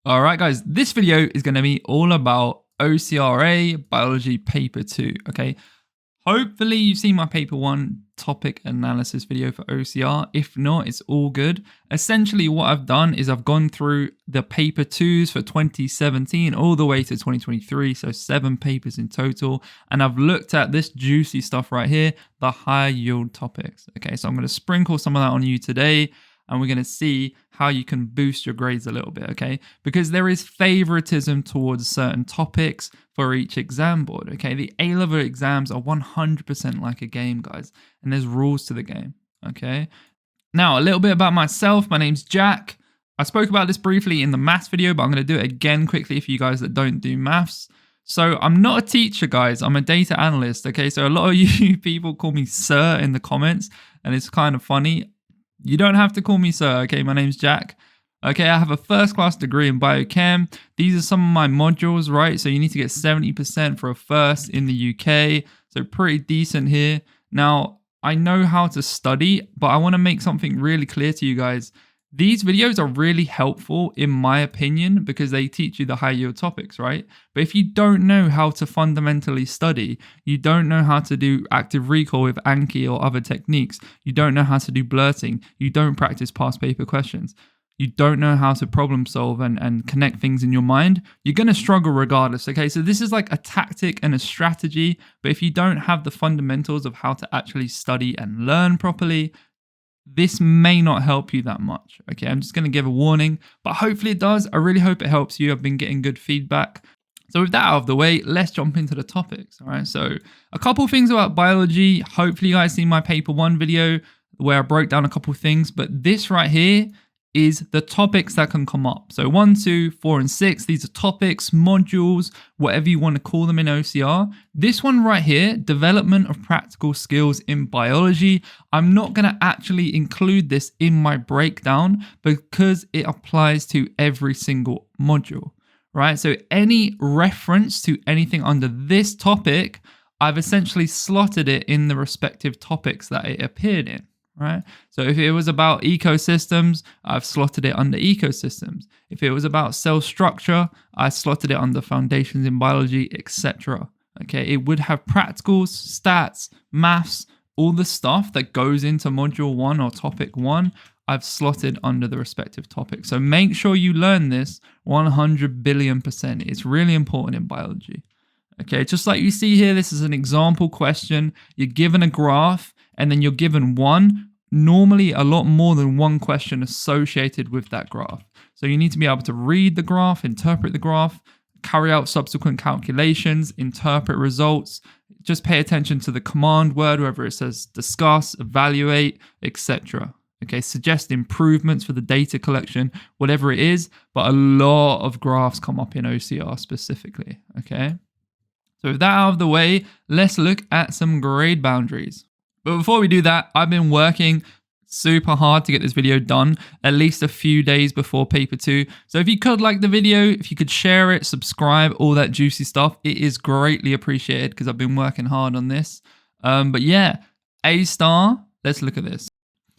All right, guys, this video is going to be all about OCR A Biology Paper 2, okay? Hopefully you've seen my Paper 1 topic analysis video for OCR. If not, it's all good. Essentially, what I've done is I've gone through the Paper 2s for 2017 all the way to 2023, so 7 papers in total. And I've looked at this juicy stuff right here, the high yield topics, okay? So I'm going to sprinkle some of that on you today, and we're going to see how you can boost your grades a little bit, okay? Because there is favoritism towards certain topics for each exam board, okay? The A-level exams are 100% like a game, guys, and there's rules to the game, okay? Now, a little bit about myself. My name's Jack. I spoke about this briefly in the maths video, but I'm going to do it again quickly for you guys that don't do maths. So I'm not a teacher, guys. I'm a data analyst, okay? So a lot of you people call me sir in the comments, and it's kind of funny. You don't have to call me sir, okay? My name's Jack. Okay, I have a first class degree in biochem. These are some of my modules, right? So you need to get 70% for a first in the UK. So pretty decent here. Now, I know how to study, but I want to make something really clear to you guys. These videos are really helpful, in my opinion, because they teach you the high yield topics, right? But if you don't know how to fundamentally study, you don't know how to do active recall with Anki or other techniques, you don't know how to do blurting, you don't practice past paper questions, you don't know how to problem solve and connect things in your mind, you're going to struggle regardless, okay? So this is like a tactic and a strategy, but if you don't have the fundamentals of how to actually study and learn properly, this may not help you that much, okay? I'm just going to give a warning, but hopefully it does. I really hope it helps you. I've been getting good feedback. So with that out of the way, let's jump into the topics, all right? So a couple things about biology. Hopefully you guys seen my paper 1 video where I broke down a couple things, but this right here is the topics that can come up. So 1, 2, 4, and 6, these are topics, modules, whatever you want to call them in OCR. This one right here, development of practical skills in biology. I'm not going to actually include this in my breakdown because it applies to every single module, right? So any reference to anything under this topic, I've essentially slotted it in the respective topics that it appeared in. Right? So if it was about ecosystems, I've slotted it under ecosystems. If it was about cell structure, I slotted it under foundations in biology, etc. Okay, it would have practicals, stats, maths, all the stuff that goes into module 1 or topic 1, I've slotted under the respective topic. So make sure you learn this 100 billion%. It's really important in biology. Okay, just like you see here, this is an example question. You're given a graph and then you're given normally a lot more than one question associated with that graph. So you need to be able to read the graph, interpret the graph, carry out subsequent calculations, interpret results. Just pay attention to the command word, whether it says discuss, evaluate, etc. Okay, suggest improvements for the data collection, whatever it is, but a lot of graphs come up in OCR specifically, okay? So with that out of the way, let's look at some grade boundaries. But before we do that, I've been working super hard to get this video done at least a few days before paper 2. So if you could like the video, if you could share it, subscribe, all that juicy stuff, it is greatly appreciated because I've been working hard on this. But yeah, A star, let's look at this.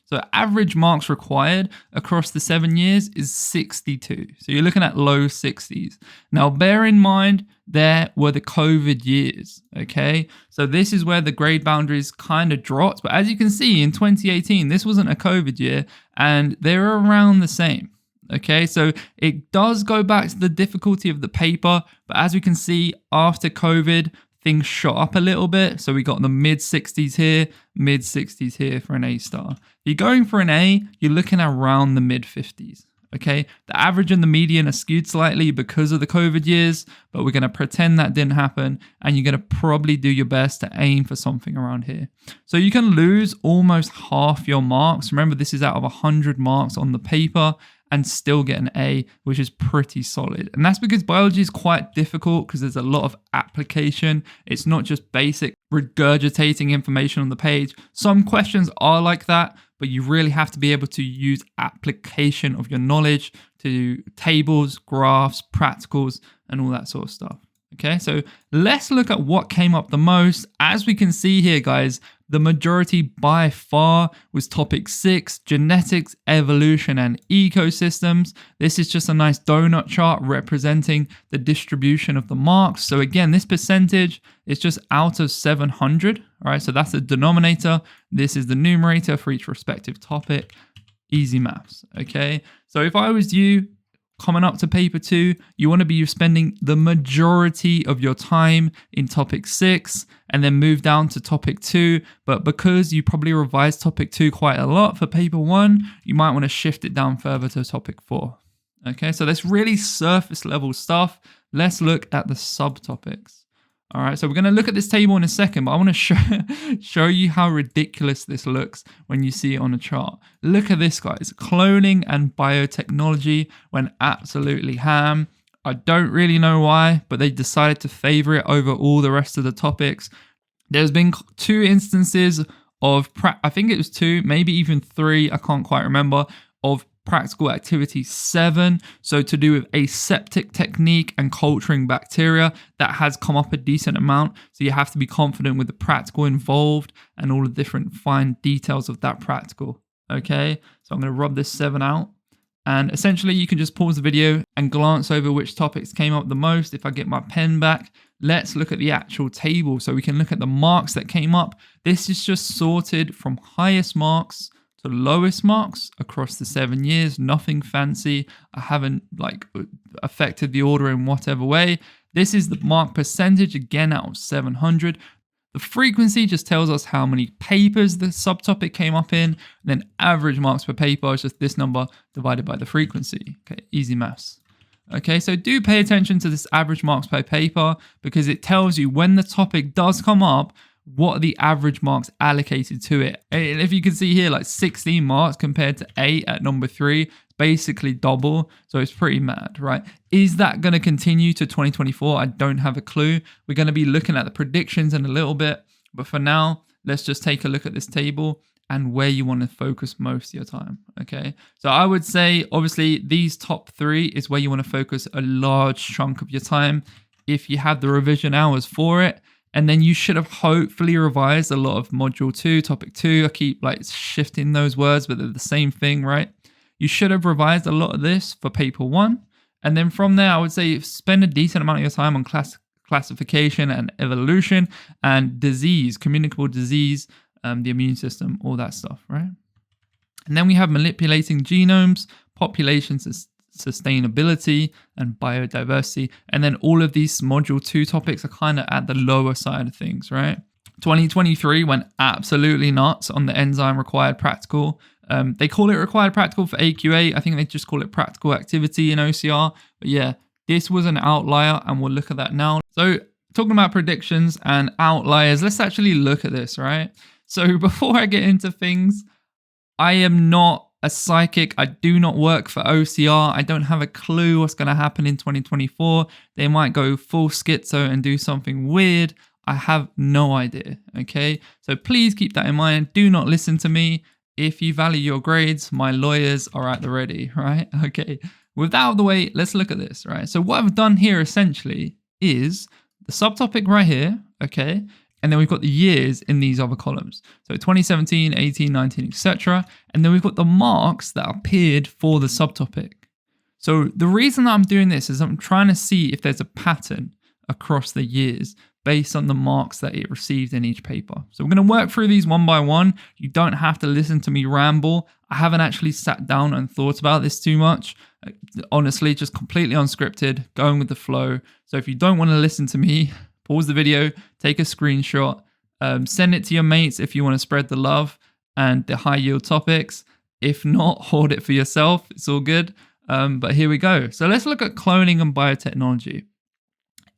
So average marks required across the 7 years is 62. So you're looking at low 60s. Now bear in mind, there were the COVID years, okay? So this is where the grade boundaries kind of dropped. But as you can see in 2018, this wasn't a COVID year and they're around the same. Okay, so it does go back to the difficulty of the paper. But as we can see, after COVID, things shot up a little bit. So we got the mid 60s here, mid 60s here for an A star. If you're going for an A, you're looking around the mid 50s. Okay, the average and the median are skewed slightly because of the COVID years, but we're going to pretend that didn't happen, and you're going to probably do your best to aim for something around here. So you can lose almost half your marks. Remember, this is out of 100 marks on the paper, and still get an A, which is pretty solid. And that's because biology is quite difficult because there's a lot of application. It's not just basic regurgitating information on the page. Some questions are like that, but you really have to be able to use application of your knowledge to tables, graphs, practicals, and all that sort of stuff. Okay, so let's look at what came up the most. As we can see here, guys, the majority by far was topic 6, genetics, evolution, and ecosystems. This is just a nice donut chart representing the distribution of the marks. So again, this percentage is just out of 700, all right? So that's the denominator. This is the numerator for each respective topic. Easy maths, okay? So if I was you, coming up to paper 2, you want to be spending the majority of your time in topic 6 and then move down to topic 2. But because you probably revised topic 2 quite a lot for paper 1, you might want to shift it down further to topic 4. Okay, so that's really surface level stuff. Let's look at the subtopics. All right, so we're going to look at this table in a second, but I want to show you how ridiculous this looks when you see it on a chart. Look at this, guys. Cloning and biotechnology went absolutely ham. I don't really know why, but they decided to favor it over all the rest of the topics. There's been 2 instances of, I think it was 2, maybe even 3, I can't quite remember, of practical activity 7, so to do with aseptic technique and culturing bacteria. That has come up a decent amount, so you have to be confident with the practical involved and all the different fine details of that practical. Okay, so I'm going to rub this 7 out, and essentially you can just pause the video and glance over which topics came up the most. If I get my pen back, let's look at the actual table so we can look at the marks that came up. This is just sorted from highest marks to lowest marks across the 7 years. Nothing fancy. I haven't affected the order in whatever way. This is the mark percentage, again out of 700. The frequency just tells us how many papers the subtopic came up in. And then average marks per paper is just this number divided by the frequency. Okay, easy maths. Okay, so do pay attention to this average marks per paper because it tells you when the topic does come up, what are the average marks allocated to it. And if you can see here, like 16 marks compared to 8 at number 3, basically double. So it's pretty mad, right? Is that going to continue to 2024? I don't have a clue. We're going to be looking at the predictions in a little bit. But for now, let's just take a look at this table and where you want to focus most of your time, okay? So I would say, obviously, these top 3 is where you want to focus a large chunk of your time if you have the revision hours for it. And then you should have hopefully revised a lot of module 2, topic 2. I keep shifting those words, but they're the same thing, right? You should have revised a lot of this for paper 1. And then from there, I would say spend a decent amount of your time on classification and evolution and disease, communicable disease, the immune system, all that stuff, right? And then we have manipulating genomes, population sustainability, and biodiversity. And then all of these module 2 topics are kind of at the lower side of things, right? 2023 went absolutely nuts on the enzyme required practical. They call it required practical for AQA. I think they just call it practical activity in OCR. But yeah, this was an outlier and we'll look at that now. So talking about predictions and outliers, let's actually look at this, right? So before I get into things, I am not a psychic. I do not work for OCR. I don't have a clue what's going to happen in 2024. They might go full schizo and do something weird. I have no idea, okay? So please keep that in mind. Do not listen to me. If you value your grades, my lawyers are at the ready, right? Okay, with that out of the way, let's look at this, right? So what I've done here essentially is the subtopic right here, okay? And then we've got the years in these other columns. So 2017, 18, 19, etc. And then we've got the marks that appeared for the subtopic. So the reason that I'm doing this is I'm trying to see if there's a pattern across the years based on the marks that it received in each paper. So we're going to work through these one by one. You don't have to listen to me ramble. I haven't actually sat down and thought about this too much. Honestly, just completely unscripted, going with the flow. So if you don't want to listen to me, pause the video, take a screenshot, send it to your mates if you want to spread the love and the high yield topics. If not, hold it for yourself. It's all good. But here we go. So let's look at cloning and biotechnology.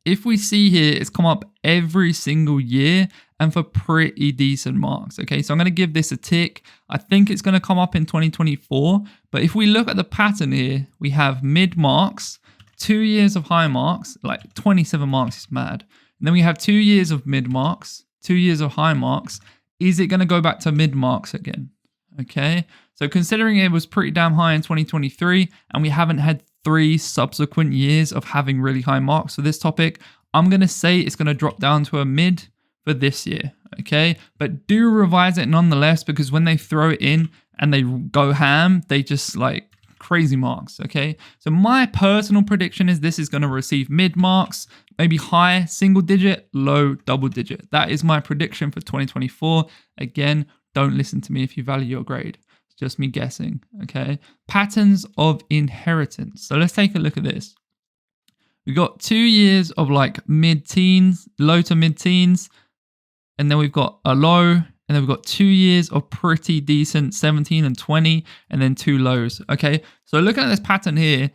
If we see here, it's come up every single year and for pretty decent marks. Okay, so I'm going to give this a tick. I think it's going to come up in 2024. But if we look at the pattern here, we have mid marks, 2 years of high marks, like 27 marks is mad. And then we have 2 years of mid marks, 2 years of high marks. Is it going to go back to mid marks again? Okay, so considering it was pretty damn high in 2023 and we haven't had 3 subsequent years of having really high marks for this topic, I'm going to say it's going to drop down to a mid for this year, okay? But do revise it nonetheless, because when they throw it in and they go ham, they just like crazy marks, okay? So my personal prediction is this is going to receive mid marks, maybe high single digit, low double digit. That is my prediction for 2024. Again, don't listen to me if you value your grade. It's just me guessing, okay? Patterns of inheritance. So let's take a look at this. We got 2 years of like mid-teens, low to mid-teens, and then we've got a low, and then we've got 2 years of pretty decent 17 and 20, and then 2 lows. Okay, so looking at this pattern here,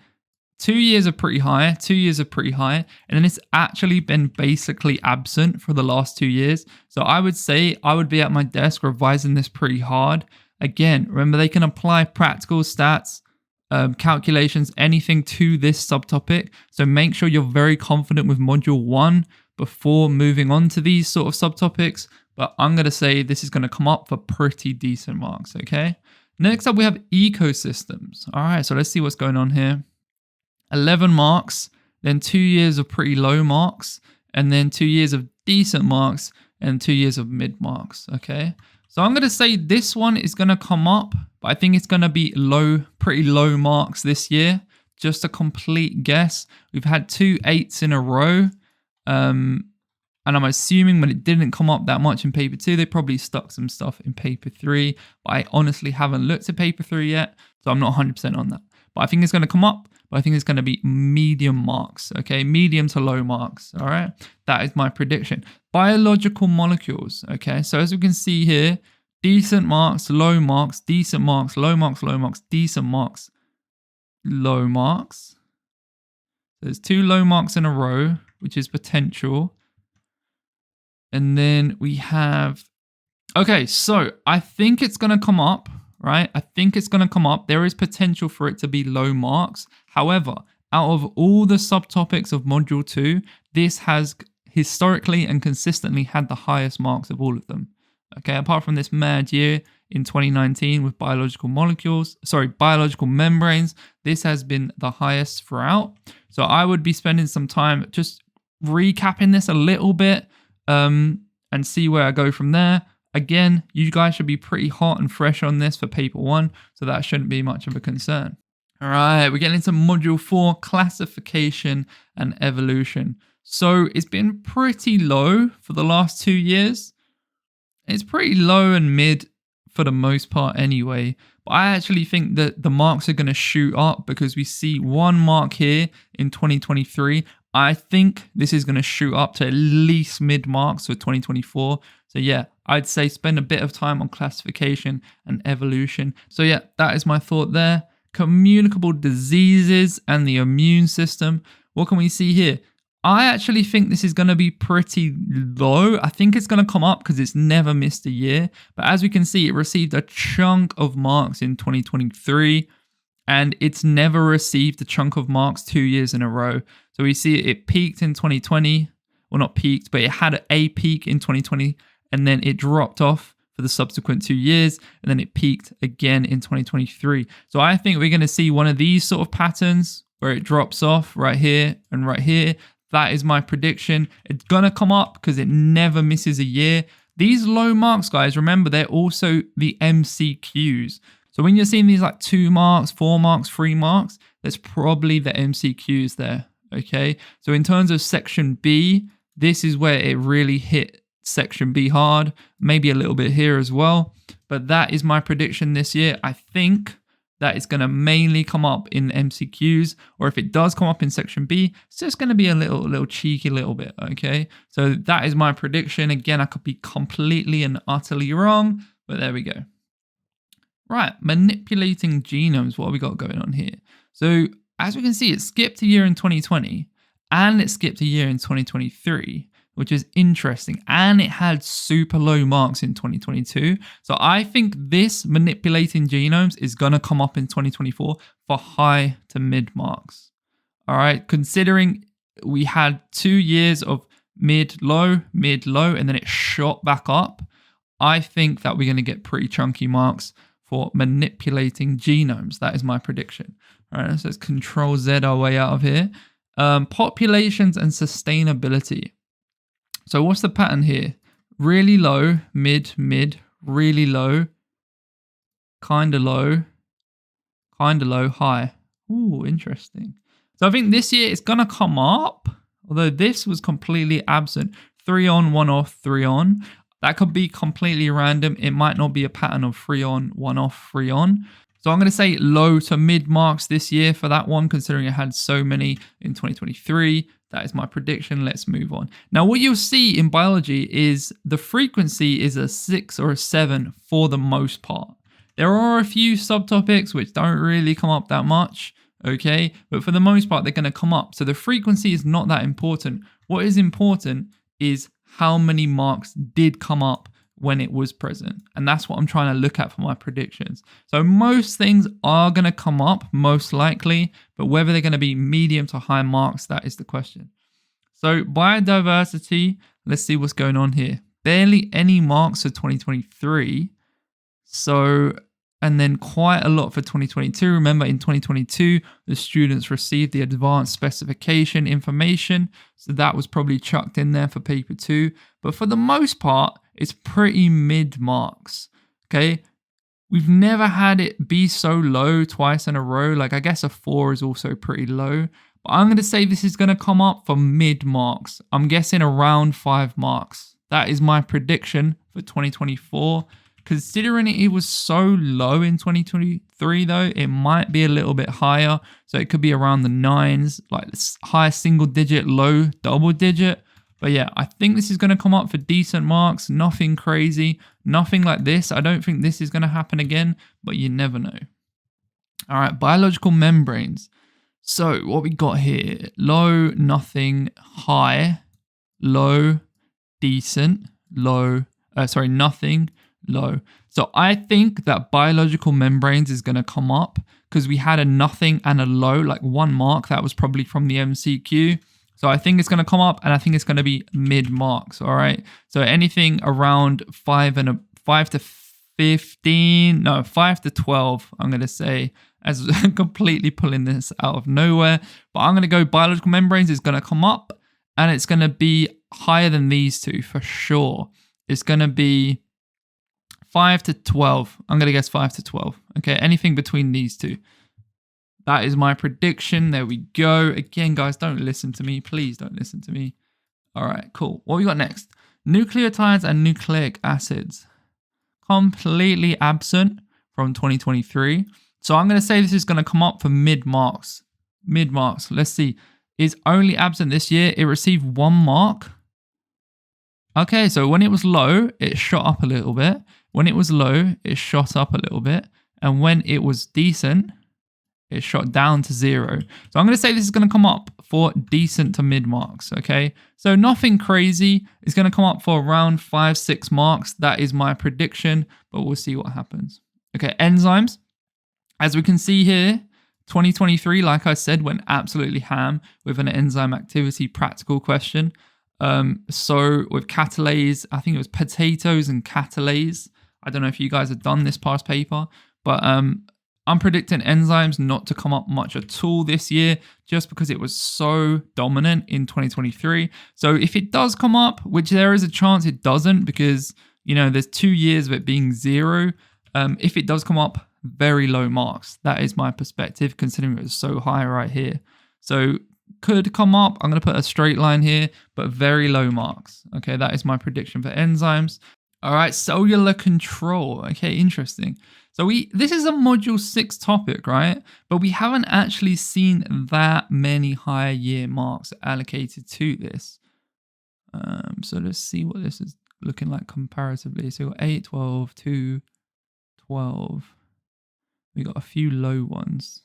2 years are pretty high, 2 years are pretty high, and then it's actually been basically absent for the last 2 years. So I would say I would be at my desk revising this pretty hard. Again, remember they can apply practical stats, calculations, anything to this subtopic. So make sure you're very confident with module 1 before moving on to these sort of subtopics. But I'm going to say this is going to come up for pretty decent marks, okay? Next up, we have ecosystems. All right, so let's see what's going on here. 11 marks, then 2 years of pretty low marks, and then 2 years of decent marks, and 2 years of mid marks, okay? So I'm going to say this one is going to come up, but I think it's going to be low, pretty low marks this year. Just a complete guess. We've had 2 8s in a row. And I'm assuming when it didn't come up that much in paper 2, they probably stuck some stuff in paper 3. But I honestly haven't looked at paper 3 yet, so I'm not 100% on that. But I think it's going to come up, but I think it's going to be medium marks, okay? Medium to low marks, all right? That is my prediction. Biological molecules, okay? So as we can see here, decent marks, low marks, decent marks, low marks, low marks, decent marks, low marks. There's 2 low marks in a row, which is potential. And then we have, okay, so I think it's going to come up, right? I think it's going to come up. There is potential for it to be low marks. However, out of all the subtopics of module 2, this has historically and consistently had the highest marks of all of them. Okay, apart from this mad year in 2019 with biological membranes, this has been the highest throughout. So I would be spending some time just recapping this a little bit and see where I go from there. Again, you guys should be pretty hot and fresh on this for paper 1, so that shouldn't be much of a concern. All right, we're getting into module 4, classification and evolution. So it's been pretty low for the last 2 years. It's pretty low and mid for the most part anyway. But I actually think that the marks are going to shoot up because we see 1 mark here in 2023. I think this is going to shoot up to at least mid marks for 2024. So yeah, I'd say spend a bit of time on classification and evolution. So yeah, that is my thought there. Communicable diseases and the immune system. What can we see here? I actually think this is going to be pretty low. I think it's going to come up because it's never missed a year. But as we can see, it received a chunk of marks in 2023. And it's never received a chunk of marks 2 years in a row. So we see it peaked in 2020. Well, not peaked, but it had a peak in 2020. And then it dropped off for the subsequent 2 years. And then it peaked again in 2023. So I think we're going to see one of these sort of patterns where it drops off right here and right here. That is my prediction. It's going to come up because it never misses a year. These low marks, guys, remember, they're also the MCQs. So when you're seeing these like 2 marks, 4 marks, 3 marks, that's probably the MCQs there, okay? So in terms of section B, this is where it really hit section B hard, maybe a little bit here as well. But that is my prediction this year. I think that it's going to mainly come up in MCQs, or if it does come up in section B, it's just going to be a little cheeky little bit, okay? So that is my prediction. Again, I could be completely and utterly wrong, but there we go. Right, manipulating genomes. What have we got going on here? So as we can see, it skipped a year in 2020 and it skipped a year in 2023, which is interesting. And it had super low marks in 2022. So I think this manipulating genomes is going to come up in 2024 for high to mid marks. All right, considering we had 2 years of mid-low, and then it shot back up, I think that we're going to get pretty chunky marks for manipulating genomes. That is my prediction. All right, so let's Control Z our way out of here. Populations and sustainability. So what's the pattern here? Really low, mid, really low, kind of low, high. Ooh, interesting. So I think this year it's going to come up, although this was completely absent. 3 on, 1 off, 3 on. That could be completely random. It might not be a pattern of 3 on, 1 off, 3 on. So I'm going to say low to mid marks this year for that one, considering it had so many in 2023. That is my prediction. Let's move on. Now, what you'll see in biology is the frequency is a 6 or a 7 for the most part. There are a few subtopics which don't really come up that much, okay? But for the most part, they're going to come up. So the frequency is not that important. What is important is how many marks did come up when it was present. And that's what I'm trying to look at for my predictions. So most things are going to come up, most likely, but whether they're going to be medium to high marks, that is the question. So biodiversity, let's see what's going on here. Barely any marks for 2023. So, and then quite a lot for 2022. Remember, in 2022, the students received the advanced specification information. So that was probably chucked in there for paper 2. But for the most part, it's pretty mid marks, okay? We've never had it be so low twice in a row. Like, I guess a 4 is also pretty low. But I'm going to say this is going to come up for mid marks. I'm guessing around 5 marks. That is my prediction for 2024. Considering it was so low in 2023, though, it might be a little bit higher. So it could be around the 9s, like high single digit, low double digit. But yeah, I think this is going to come up for decent marks. Nothing crazy, nothing like this. I don't think this is going to happen again, but you never know. All right, biological membranes. So what we got here, low, nothing, high, low, decent, low, nothing, low. So I think that biological membranes is going to come up because we had a nothing and a low, like 1 mark. That was probably from the MCQ. So I think it's going to come up, and I think it's going to be mid marks. All right. So anything around 5 to 15, no, 5 to 12, I'm going to say, as completely pulling this out of nowhere. But I'm going to go biological membranes is going to come up, and it's going to be higher than these two for sure. It's going to be 5 to 12. I'm going to guess 5 to 12. Okay, anything between these two. That is my prediction. There we go. Again, guys, don't listen to me. Please don't listen to me. All right, cool. What we got next? Nucleotides and nucleic acids. Completely absent from 2023. So I'm going to say this is going to come up for mid marks. Mid marks. Let's see. Is only absent this year. It received 1 mark. Okay, so when it was low, it shot up a little bit. When it was low, it shot up a little bit. And when it was decent, it shot down to 0. So I'm going to say this is going to come up for decent to mid marks, okay? So nothing crazy. It's going to come up for around 5-6 marks. That is my prediction, but we'll see what happens. Okay, enzymes. As we can see here, 2023, like I said, went absolutely ham with an enzyme activity practical question. So with catalase, I think it was potatoes and catalase. I don't know if you guys have done this past paper, but I'm predicting enzymes not to come up much at all this year, just because it was so dominant in 2023. So if it does come up, which there is a chance it doesn't, because, you know, there's 2 years of it being 0. If it does come up, very low marks. That is my perspective, considering it was so high right here. So could come up. I'm going to put a straight line here, but very low marks. Okay, that is my prediction for enzymes. All right, cellular control. Okay, interesting. So this is a module 6 topic, right? But we haven't actually seen that many higher year marks allocated to this. So let's see what this is looking like comparatively. So we've got 8, 12, 2, 12. We got a few low ones.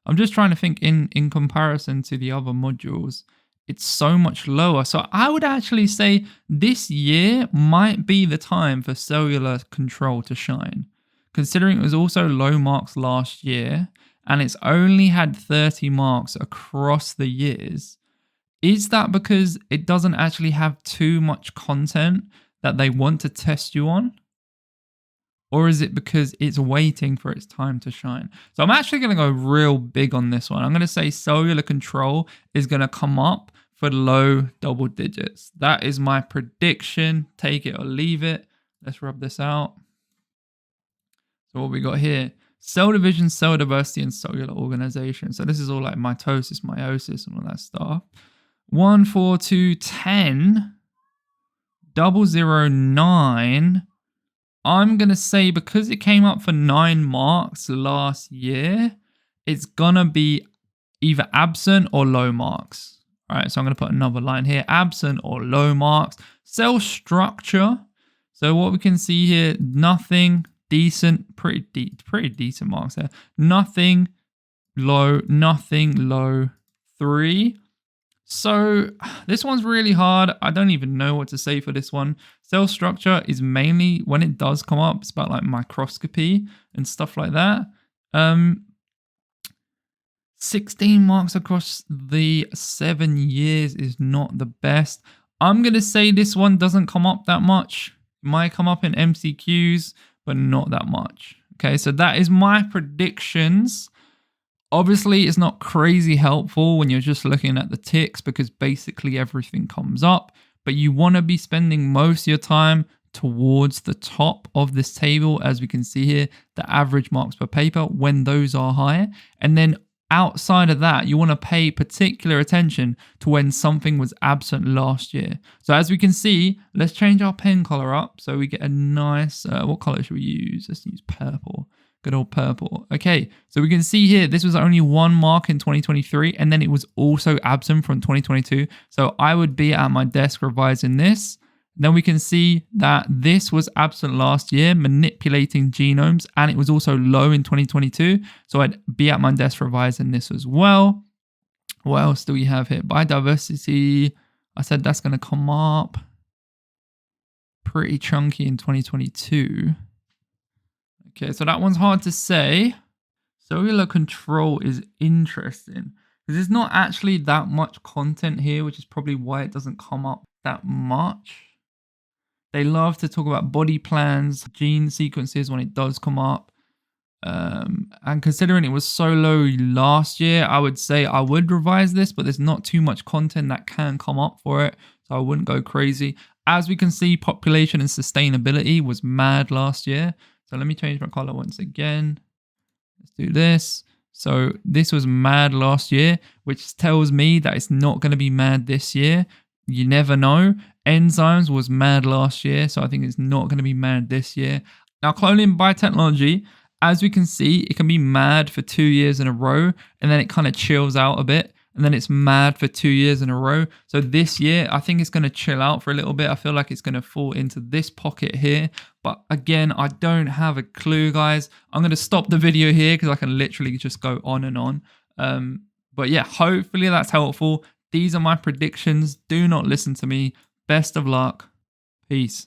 I'm just trying to think in comparison to the other modules, it's so much lower. So I would actually say this year might be the time for cellular control to shine, considering it was also low marks last year and it's only had 30 marks across the years. Is that because it doesn't actually have too much content that they want to test you on? or is it because it's waiting for its time to shine? So I'm actually going to go real big on this one. I'm going to say cellular control is going to come up for low double digits. That is my prediction. Take it or leave it. Let's rub this out. So what we got here, cell division, cell diversity, and cellular organization. So this is all like mitosis, meiosis, and all that stuff. 1, 4, 2, 10, 009. I'm going to say because it came up for 9 marks last year, it's going to be either absent or low marks. All right, so I'm going to put another line here, absent or low marks. Cell structure. So what we can see here, nothing, decent, pretty decent marks there. Nothing, low, 3. So this one's really hard. I don't even know what to say for this one. Cell structure is mainly, when it does come up, it's about like microscopy and stuff like that. 16 marks across the 7 years is not the best. I'm going to say this one doesn't come up that much. It might come up in MCQs, but not that much. Okay, so that is my predictions. Obviously, it's not crazy helpful when you're just looking at the ticks because basically everything comes up, but you want to be spending most of your time towards the top of this table. As we can see here, the average marks per paper when those are high. And then outside of that, you want to pay particular attention to when something was absent last year. So as we can see, let's change our pen color up so we get a nice, what color should we use? Let's use purple. Good old purple. Okay, so we can see here, this was only 1 mark in 2023, and then it was also absent from 2022. So I would be at my desk revising this. Then we can see that this was absent last year, manipulating genomes, and it was also low in 2022. So I'd be at my desk revising this as well. What else do we have here? Biodiversity. I said that's going to come up pretty chunky in 2022. Okay, so that one's hard to say. Cellular control is interesting because there's not actually that much content here, which is probably why it doesn't come up that much. They love to talk about body plans, gene sequences when it does come up. And considering it was so low last year, I would say I would revise this, but there's not too much content that can come up for it. So I wouldn't go crazy. As we can see, population and sustainability was mad last year. So let me change my color once again. Let's do this. So this was mad last year, which tells me that it's not going to be mad this year. You never know. Enzymes was mad last year, so I think it's not going to be mad this year. Now, cloning biotechnology, as we can see, it can be mad for 2 years in a row, and then it kind of chills out a bit, and then it's mad for 2 years in a row. So this year, I think it's going to chill out for a little bit. I feel like it's going to fall into this pocket here. But again, I don't have a clue, guys. I'm going to stop the video here because I can literally just go on and on. But yeah, hopefully that's helpful. These are my predictions. Do not listen to me. Best of luck. Peace.